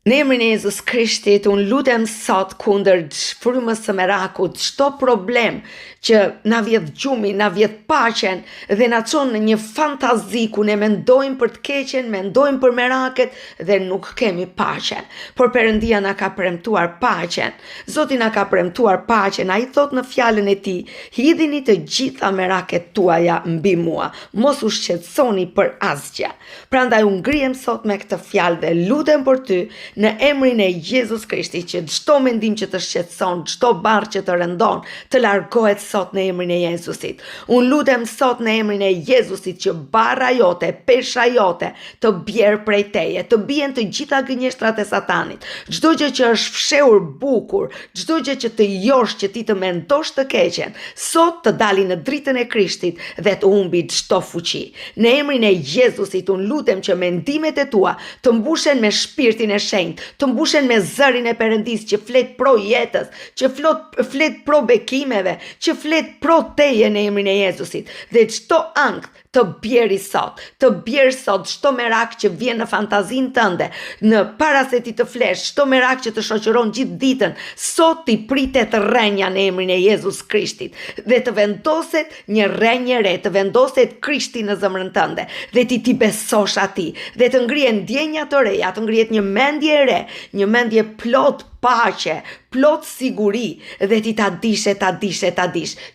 Në emrin e Jezus Krishtit, unë lutem sot kundër frymës së merakut, çdo problem që na vjedh gjumi, na vjedh paqen dhe na çon në një fantazi ku ne mendojmë për të keqen, mendojmë për meraket dhe nuk kemi paqen. Por Perëndia na ka premtuar paqen. Zoti na ka premtuar paqen. Ai thot në fjalën e tij, hidhini të gjitha meraket tuaja mbi mua. Mos u shqetësoni për asgjë. Prandaj unë ngrihem sot me këtë fjalë dhe lutem për ty në emrin e Jezus Krishtit që çdo mendim që të shqetëson, çdo barr që të rëndon, të largohet sot në emrin e Jezusit. Unë lutem sot në emrin e Jezusit që barra jote, pesha jote të bjerë prej teje, të bien të gjitha gënjeshtrat e Satanit. Çdo gjë që është fshehur bukur, çdo gjë që të josh që ti të mendosh të keqen, sot të dali në dritën e Krishtit dhe të humbi çdo fuqi. Në emrin e Jezusit unë lutem që mendimet e tua të mbushen me shpirtin e shenjtë, të mbushen me zërin e Perëndis që flet pro jetës, që flet pro bekimeve, që flet pro teje në emrin e Jezusit. Dhe çdo ankth të bjeri sot, të bjerë sot çdo merak që vjen në fantazinë tënde, në para se ti të flesh, çdo merak që të shoqëron gjithë ditën, sot ti pritet rrenja në emrin e Jezus Krishtit dhe të vendoset një rrenjë re, të vendoset Krishti në zemrën tënde dhe ti besosh atij dhe të ngrihen ndjenja të reja, të ngrihet një mendje e re, një mendje plot paqe, plot siguri dhe ti ta dish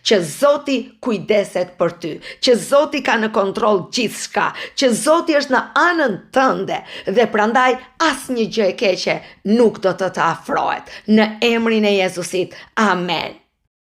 që Zoti kujdeset për ty, që Zoti ka në kontroll gjithçka, që Zoti është në anën tënde dhe prandaj asnjë gjë e keqe nuk do të afrohet. Në emrin e Jezusit. Amen.